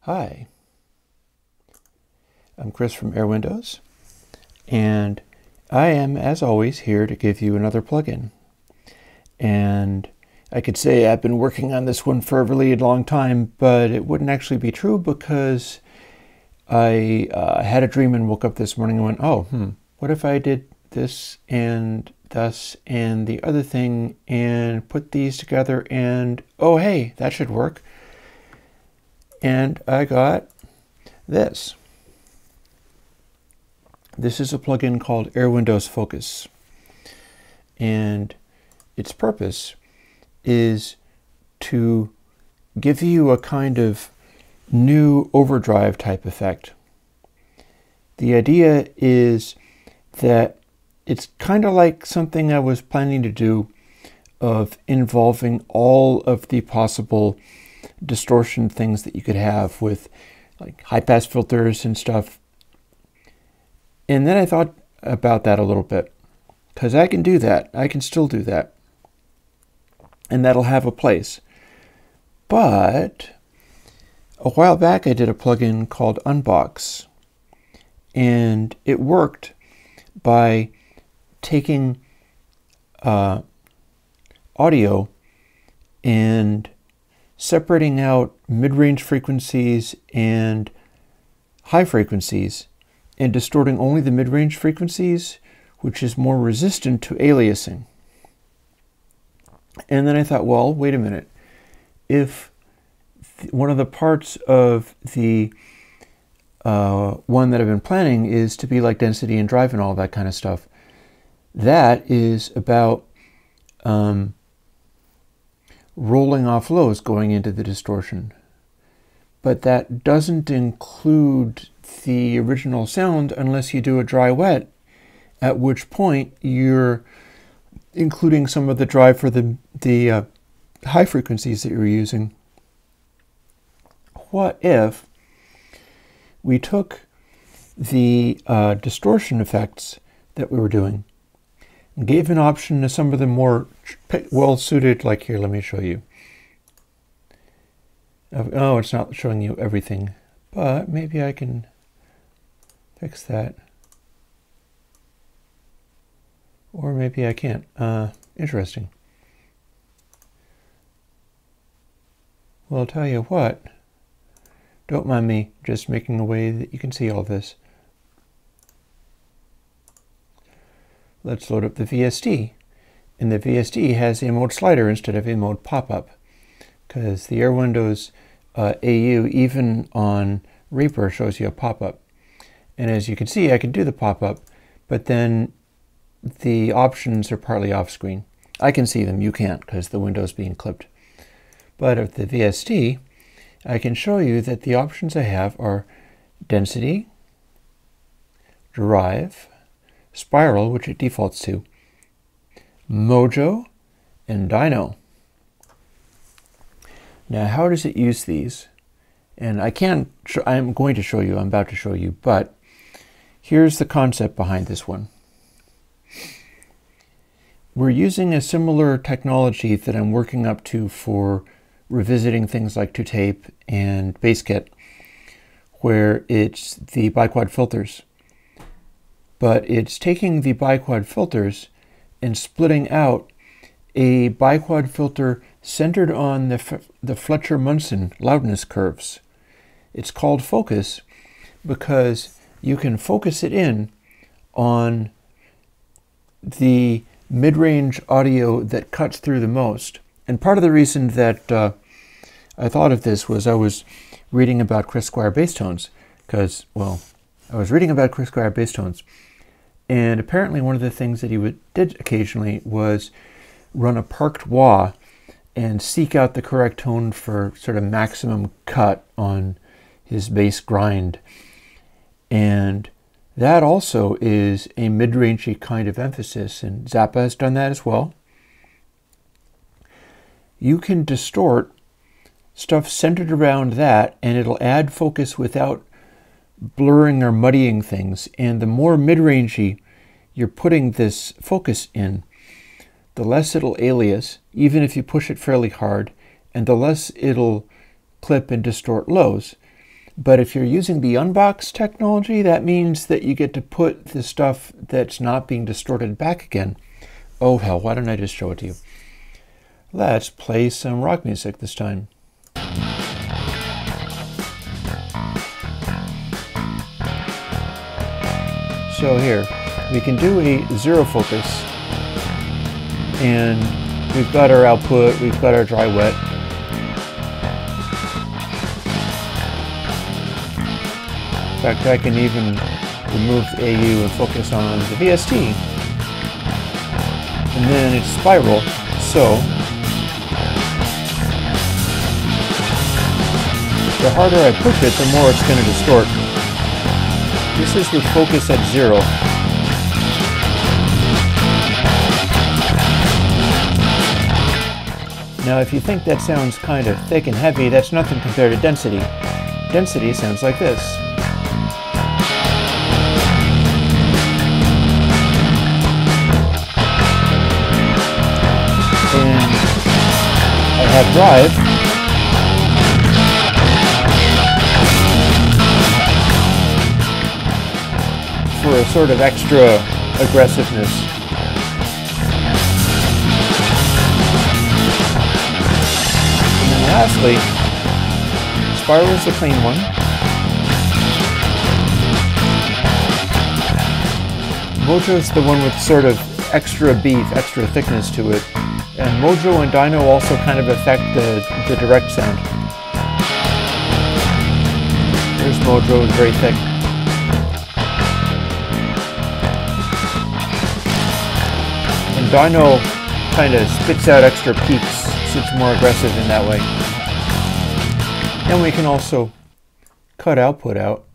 Hi, I'm Chris from Airwindows, and I am, as always, here to give you another plugin. And I could say I've been working on this one for a really long time, but it wouldn't actually be true because I had a dream and woke up this morning and went, what if I did this and thus and the other thing and put these together and, oh, hey, that should work. And I got this. This is a plugin called Airwindows Focus. And its purpose is to give you a kind of new overdrive type effect. The idea is that it's kind of like something I was planning to do of involving all of the possible distortion things that you could have with like high pass filters and stuff. And then I thought about that a little bit because I can do that. I can still do that. And that'll have a place. But a while back I did a plugin called UnBox, and it worked by taking audio and separating out mid-range frequencies and high frequencies and distorting only the mid-range frequencies, which is more resistant to aliasing. And then I thought, well, wait a minute. If one of the parts of the one that I've been planning is to be like density and drive and all that kind of stuff, that is about rolling off lows going into the distortion. But that doesn't include the original sound unless you do a dry wet, at which point you're including some of the drive for the high frequencies that you're using. What if we took the distortion effects that we were doing and gave an option to some of the more well-suited, like here, let me show you. Oh, it's not showing you everything, but maybe I can fix that. Or maybe I can't. Interesting. Well, I'll tell you what. Don't mind me just making a way that you can see all this. Let's load up the VST. And the VST has a mode slider instead of a mode pop-up, because the Airwindows AU, even on Reaper, shows you a pop-up. And as you can see, I can do the pop-up, but then the options are partly off screen. I can see them, you can't, because the window's being clipped. But at the VST, I can show you that the options I have are density, drive, spiral, which it defaults to, Mojo, and Dyno. Now, how does it use these? And I'm going to show you, I'm about to show you, but here's the concept behind this one. We're using a similar technology that I'm working up to for revisiting things like 2-tape and BassKit, where it's the biquad filters. But it's taking the biquad filters and splitting out a biquad filter centered on the Fletcher Munson Loudness Curves. It's called Focus because you can focus it in on the mid-range audio that cuts through the most. And part of the reason that I thought of this was I was reading about Chris Squire bass tones, because, well, I was reading about Chris Squire bass tones, and apparently one of the things that he did occasionally was run a parked wah and seek out the correct tone for sort of maximum cut on his bass grind. And that also is a mid-rangey kind of emphasis, and Zappa has done that as well. You can distort stuff centered around that, and it'll add focus without blurring or muddying things. And the more mid-rangey you're putting this focus in, the less it'll alias, even if you push it fairly hard, and the less it'll clip and distort lows. But if you're using the UnBox technology, that means that you get to put the stuff that's not being distorted back again. Oh hell, why don't I just show it to you? Let's play some rock music this time. So here, we can do a zero focus, and we've got our output, we've got our dry wet. In fact, I can even remove the AU and focus on the VST. And then it's spiral, so the harder I push it, the more it's going to distort. This is with focus at 0. Now if you think that sounds kind of thick and heavy, that's nothing compared to density. Density sounds like this. And I have drive. For a sort of extra aggressiveness. And then lastly, spiral is the clean one. Mojo is the one with sort of extra beef, extra thickness to it. And Mojo and Dyno also kind of affect the direct sound. There's Mojo, it's very thick. Dyno kind of spits out extra peaks, so it's more aggressive in that way. And we can also cut output out.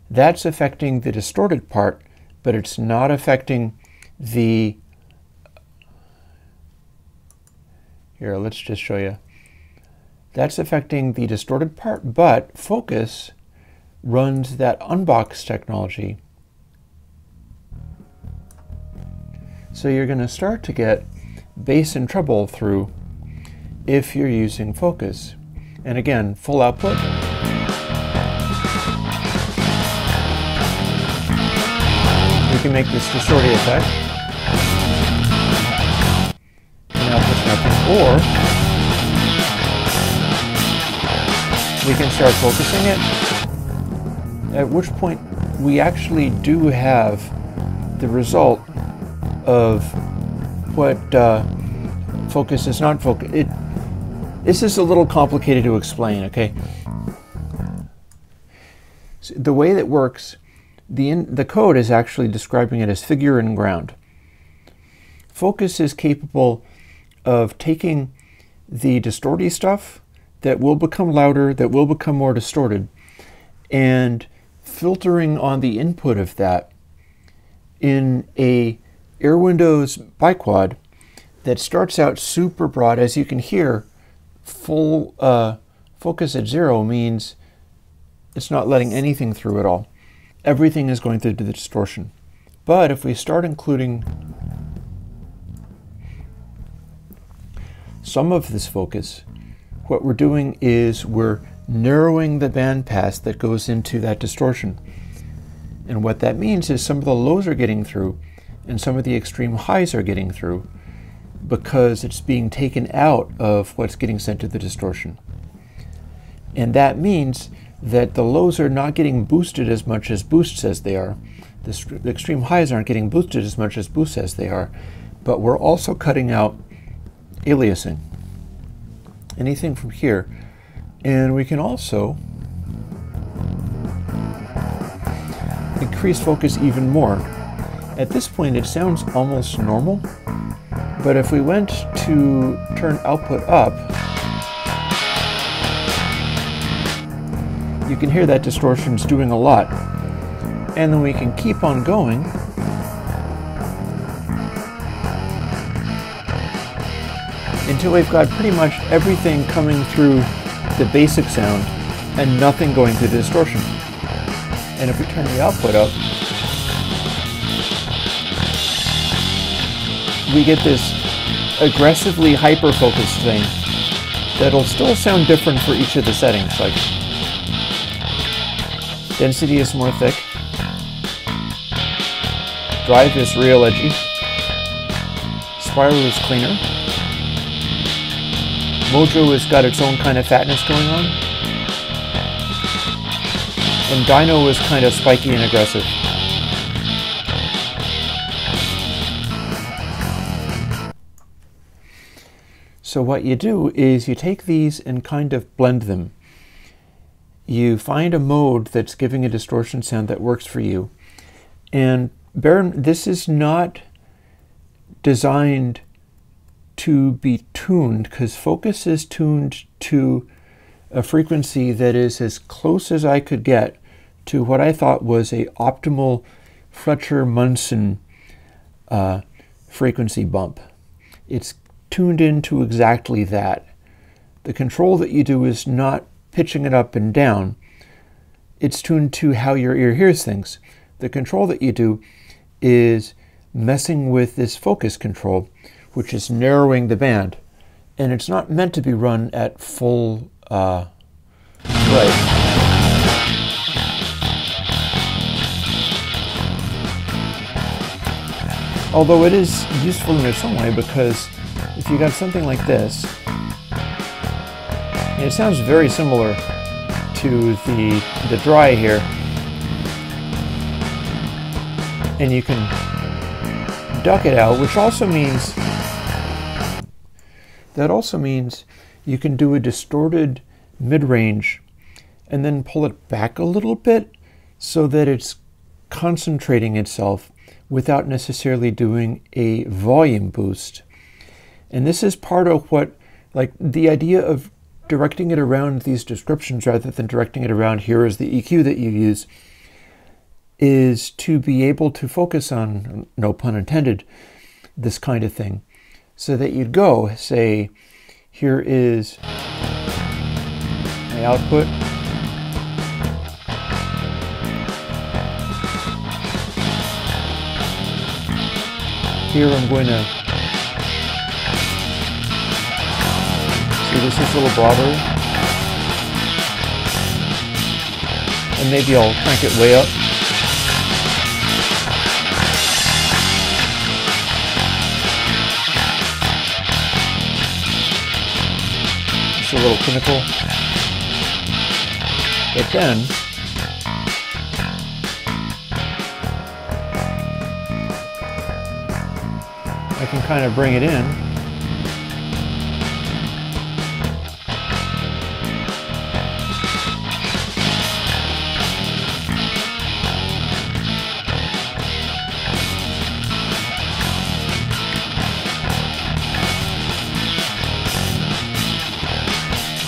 That's affecting the distorted part, but it's not affecting the... Here, let's just show you. That's affecting the distorted part, but Focus runs that UnBox technology. So you're going to start to get bass and treble through if you're using Focus. And again, full output. We can make this distorted effect. And output's nothing. Or we can start focusing it, at which point we actually do have the result of what focus is not focus. This is a little complicated to explain, okay? So the way that works, the code is actually describing it as figure and ground. Focus is capable of taking the distorty stuff that will become louder, that will become more distorted, and filtering on the input of that in a Airwindows biquad that starts out super broad. As you can hear, full focus at 0 means it's not letting anything through at all. Everything is going through to the distortion. But if we start including some of this focus, what we're doing is we're narrowing the bandpass that goes into that distortion. And what that means is some of the lows are getting through and some of the extreme highs are getting through because it's being taken out of what's getting sent to the distortion. And that means that the lows are not getting boosted as much as Boost says they are. The extreme highs aren't getting boosted as much as Boost says they are. But we're also cutting out aliasing. Anything from here. And we can also increase focus even more. At this point it sounds almost normal, but if we went to turn output up, you can hear that distortion's doing a lot. And then we can keep on going until we've got pretty much everything coming through the basic sound and nothing going through the distortion. And if we turn the output up, we get this aggressively hyper-focused thing that'll still sound different for each of the settings. Like Density is more thick. Drive is real edgy. Spiral is cleaner. Mojo has got its own kind of fatness going on. And Dyno is kind of spiky and aggressive. So what you do is you take these and kind of blend them. You find a mode that's giving a distortion sound that works for you. And this is not designed to be tuned, because focus is tuned to a frequency that is as close as I could get to what I thought was a optimal Fletcher Munson frequency bump. It's tuned into exactly that. The control that you do is not pitching it up and down. It's tuned to how your ear hears things. The control that you do is messing with this focus control, which is narrowing the band. And it's not meant to be run at full right. Although it is useful in its own way, because if you got something like this, and it sounds very similar to the dry here, and you can duck it out, which also means you can do a distorted mid-range and then pull it back a little bit so that it's concentrating itself without necessarily doing a volume boost. And this is part of what, like, the idea of directing it around these descriptions rather than directing it around here is the EQ that you use, is to be able to focus on, no pun intended, this kind of thing. So that you'd go, say, here is my output. Here I'm going to, see, this is a little broader. And maybe I'll crank it way up. It's a little pinnacle. But then, I can kind of bring it in.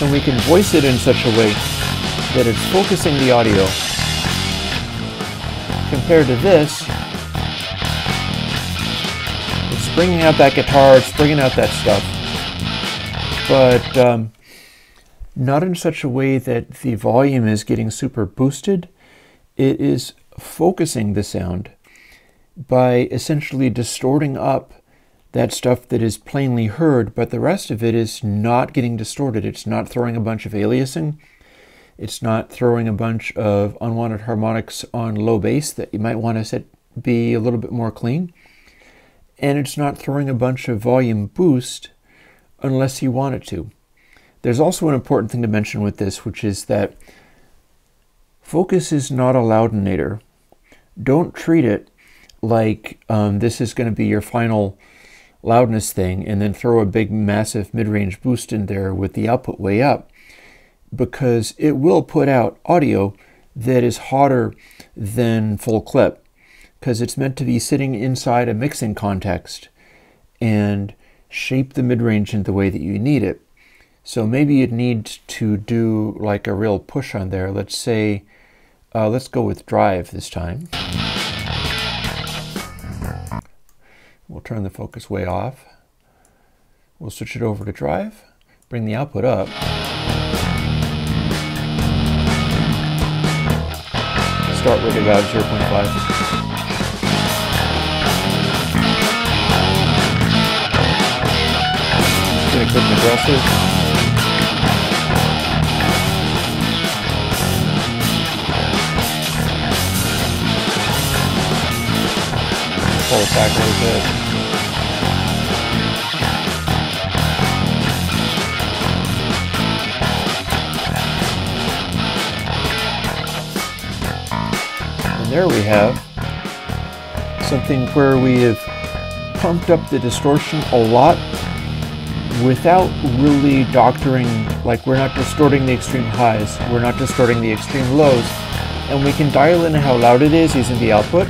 And we can voice it in such a way that it's focusing the audio. Compared to this, it's bringing out that guitar, it's bringing out that stuff, but not in such a way that the volume is getting super boosted. It is focusing the sound by essentially distorting up that stuff that is plainly heard, but the rest of it is not getting distorted. It's not throwing a bunch of aliasing. It's not throwing a bunch of unwanted harmonics on low bass that you might want to set be a little bit more clean. And it's not throwing a bunch of volume boost unless you want it to. There's also an important thing to mention with this, which is that focus is not a loudinator. Don't treat it like this is going to be your final loudness thing and then throw a big massive mid-range boost in there with the output way up, because it will put out audio that is hotter than full clip, because it's meant to be sitting inside a mixing context and shape the mid-range in the way that you need it. So maybe you'd need to do like a real push on there. Let's say, let's go with drive this time. We'll turn the focus way off. We'll switch it over to drive, bring the output up. Start with about 0.5. Get a quick aggressive. pull it back a little bit. And there we have something where we have pumped up the distortion a lot without really doctoring, like we're not distorting the extreme highs, we're not distorting the extreme lows, and we can dial in how loud it is using the output.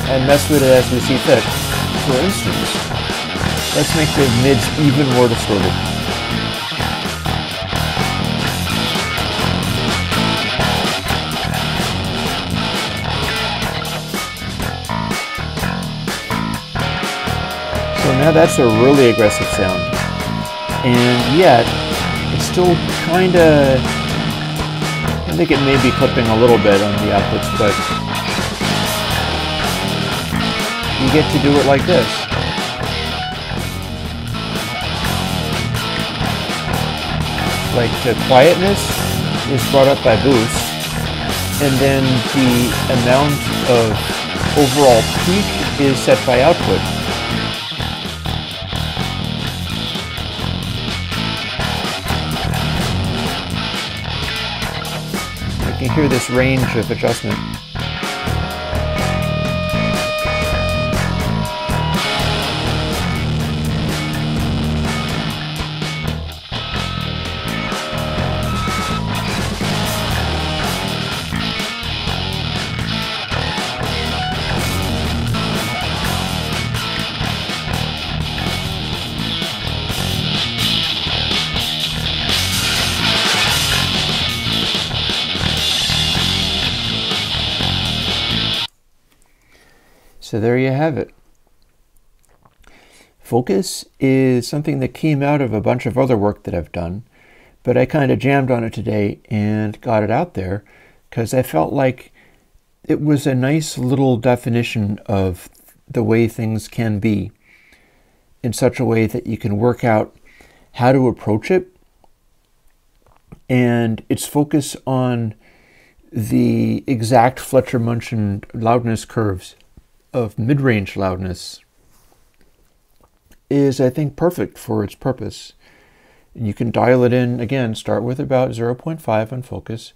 And mess with it as we see fit. For instance, let's make the mids even more distorted. So now that's a really aggressive sound. And yet, it's still kinda, I think it may be clipping a little bit on the outputs, but you get to do it like this. Like the quietness is brought up by boost, and then the amount of overall peak is set by output. You can hear this range of adjustment. So there you have it. Focus is something that came out of a bunch of other work that I've done, but I kind of jammed on it today and got it out there because I felt like it was a nice little definition of the way things can be in such a way that you can work out how to approach it. And its focus on the exact Fletcher Munson loudness curves of mid-range loudness is, I think, perfect for its purpose. You can dial it in, again, start with about 0.5 on focus,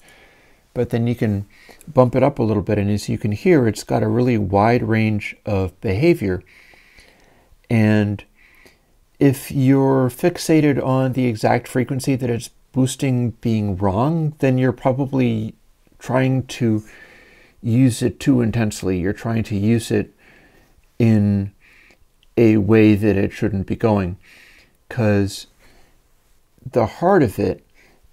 but then you can bump it up a little bit, and as you can hear, it's got a really wide range of behavior. And if you're fixated on the exact frequency that it's boosting being wrong, then you're probably trying to use it too intensely. You're trying to use it in a way that it shouldn't be going, because the heart of it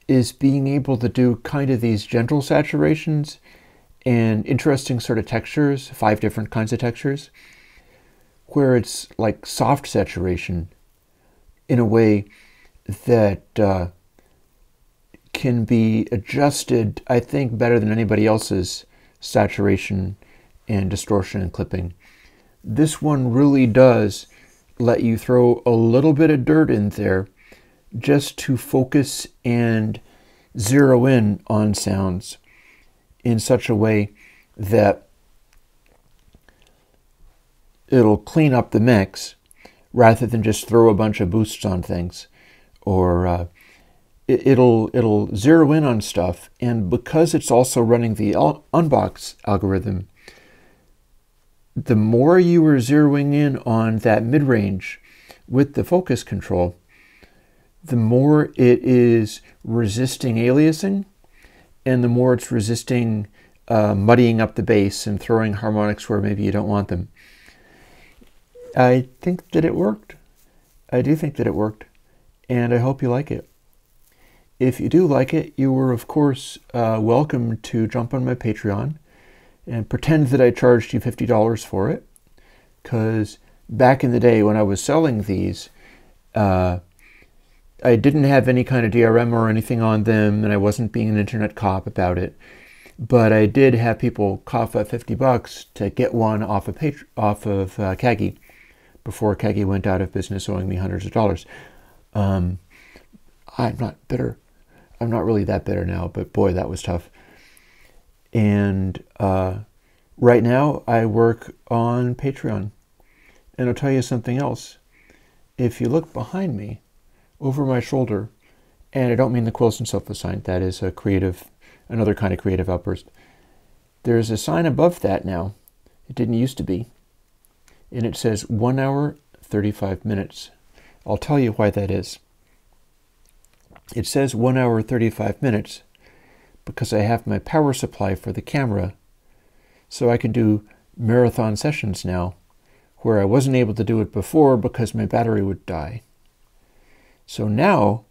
is being able to do kind of these gentle saturations and interesting sort of textures, 5 different kinds of textures, where it's like soft saturation in a way that can be adjusted, I think, better than anybody else's saturation and distortion and clipping. This one really does let you throw a little bit of dirt in there just to focus and zero in on sounds in such a way that it'll clean up the mix rather than just throw a bunch of boosts on things, or it'll zero in on stuff. And because it's also running the UnBox algorithm, the more you are zeroing in on that mid-range with the focus control, the more it is resisting aliasing, and the more it's resisting muddying up the bass and throwing harmonics where maybe you don't want them. I think that it worked. I do think that it worked, and I hope you like it. If you do like it, you are, of course, welcome to jump on my Patreon and pretend that I charged you $50 for it, because back in the day when I was selling these, I didn't have any kind of DRM or anything on them, and I wasn't being an internet cop about it. But I did have people cough up $50 to get one off of Kagi before Kagi went out of business, owing me hundreds of dollars. I'm not bitter. I'm not really that bitter now, but boy, that was tough. And right now I work on Patreon. And I'll tell you something else. If you look behind me, over my shoulder, and I don't mean the quills and sofa sign, that is another kind of creative outburst. There's a sign above that now. It didn't used to be. And it says 1 hour, 35 minutes. I'll tell you why that is. It says 1 hour, 35 minutes because I have my power supply for the camera, so I can do marathon sessions now, where I wasn't able to do it before because my battery would die. So now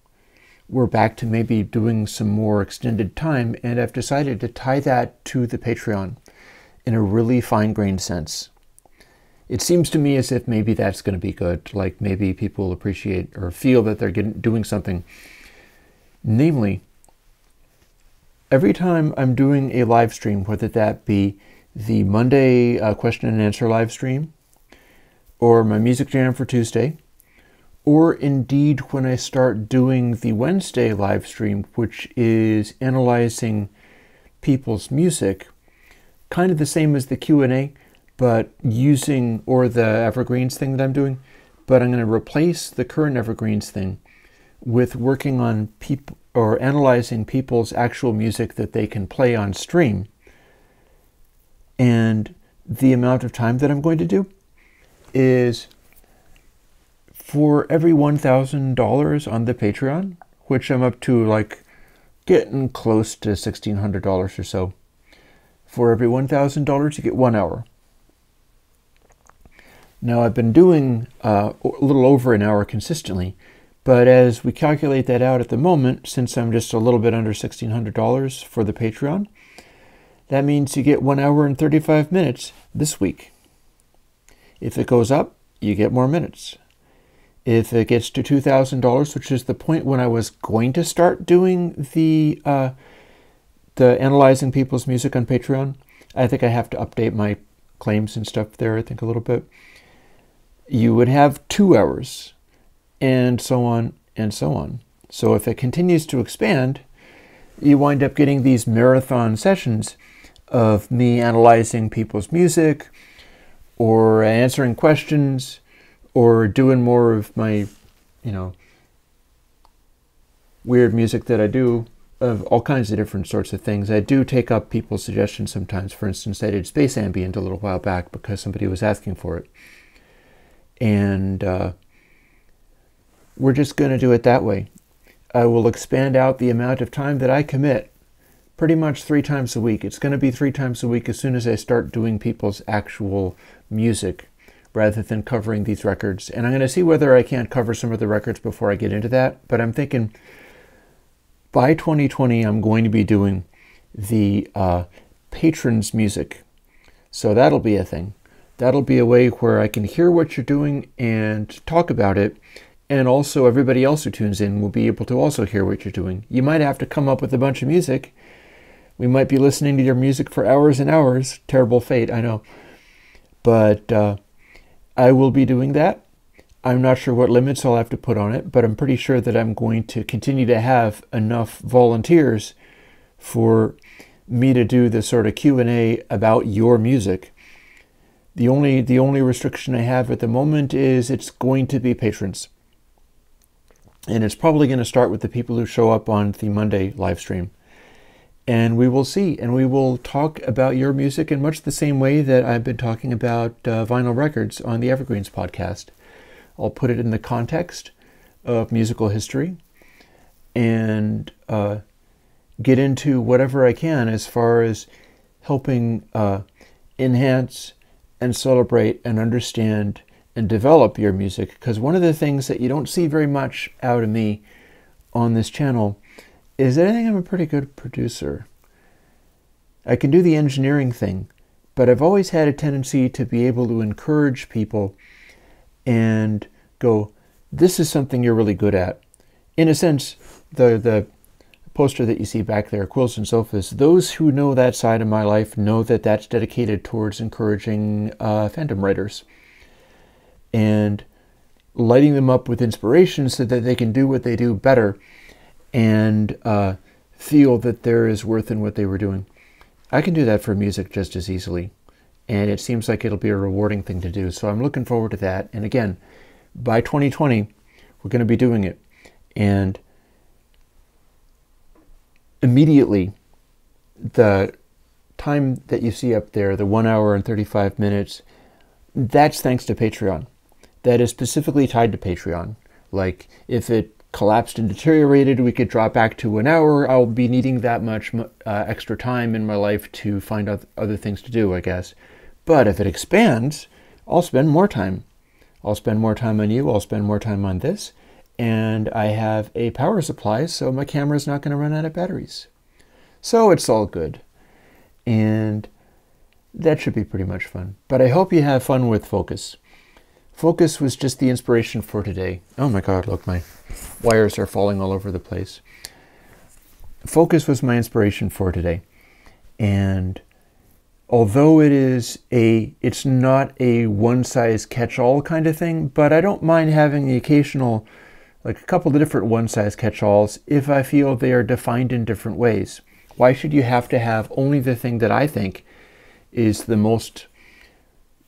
we're back to maybe doing some more extended time, and I've decided to tie that to the Patreon in a really fine-grained sense. It seems to me as if maybe that's going to be good, like maybe people appreciate or feel that they're doing something. Namely, every time I'm doing a live stream, whether that be the Monday question and answer live stream, or my music jam for Tuesday, or indeed when I start doing the Wednesday live stream, which is analyzing people's music, kind of the same as the Q&A, but using, or the Evergreens thing that I'm doing, but I'm going to replace the current Evergreens thing with working on people or analyzing people's actual music that they can play on stream. And the amount of time that I'm going to do is for every $1,000 on the Patreon, which I'm up to like getting close to $1,600 or so. For every $1,000 you get 1 hour. Now I've been doing a little over an hour consistently, but as we calculate that out at the moment, since I'm just a little bit under $1,600 for the Patreon, that means you get 1 hour and 35 minutes this week. If it goes up, you get more minutes. If it gets to $2,000, which is the point when I was going to start doing the analyzing people's music on Patreon, I think I have to update my claims and stuff there, I think a little bit. You would have 2 hours, and so on and so on. So if it continues to expand, you wind up getting these marathon sessions of me analyzing people's music, or answering questions, or doing more of my, weird music that I do, of all kinds of different sorts of things. I do take up people's suggestions sometimes. For instance, I did Space Ambient a little while back because somebody was asking for it. And we're just going to do it that way. I will expand out the amount of time that I commit pretty much 3 times a week. It's going to be 3 times a week as soon as I start doing people's actual music rather than covering these records. And I'm going to see whether I can't cover some of the records before I get into that. But I'm thinking by 2020, I'm going to be doing the patrons' music. So that'll be a thing. That'll be a way where I can hear what you're doing and talk about it. And also everybody else who tunes in will be able to also hear what you're doing. You might have to come up with a bunch of music. We might be listening to your music for hours and hours. Terrible fate, I know. But I will be doing that. I'm not sure what limits I'll have to put on it, but I'm pretty sure that I'm going to continue to have enough volunteers for me to do the sort of Q&A about your music. The only restriction I have at the moment is it's going to be patrons. And it's probably going to start with the people who show up on the Monday live stream. And we will see, and we will talk about your music in much the same way that I've been talking about vinyl records on the Evergreens podcast. I'll put it in the context of musical history and get into whatever I can as far as helping enhance and celebrate and understand and develop your music. Because one of the things that you don't see very much out of me on this channel is that I think I'm a pretty good producer. I can do the engineering thing, but I've always had a tendency to be able to encourage people and go, this is something you're really good at. In a sense, the poster that you see back there, Quills and Sofas, those who know that side of my life know that that's dedicated towards encouraging fandom writers and lighting them up with inspiration so that they can do what they do better and feel that there is worth in what they were doing. I can do that for music just as easily, and it seems like it'll be a rewarding thing to do. So I'm looking forward to that. And again, by 2020, we're going to be doing it. And immediately, the time that you see up there, the 1 hour and 35 minutes, that's thanks to Patreon. That is specifically tied to Patreon. Like, if it collapsed and deteriorated, we could drop back to an hour. I'll be needing that much extra time in my life to find other things to do, I guess. But if it expands, I'll spend more time. I'll spend more time on you. I'll spend more time on this. And I have a power supply, so my camera's not going to run out of batteries. So it's all good. And that should be pretty much fun. But I hope you have fun with Focus. Focus was just the inspiration for today. Oh my God, look, my wires are falling all over the place. Focus was my inspiration for today. And although it's not a one-size-catch-all kind of thing, but I don't mind having the occasional, like a couple of different one-size-catch-alls if I feel they are defined in different ways. Why should you have to have only the thing that I think is the most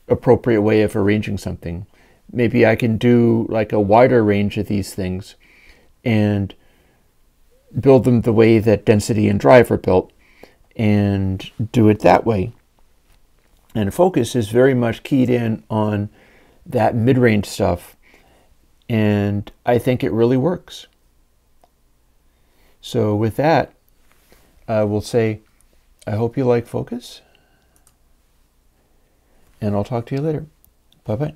appropriate way of arranging something? Maybe I can do like a wider range of these things and build them the way that density and drive are built and do it that way. And Focus is very much keyed in on that mid-range stuff, and I think it really works. So with that, I will say, I hope you like Focus, and I'll talk to you later. Bye-bye.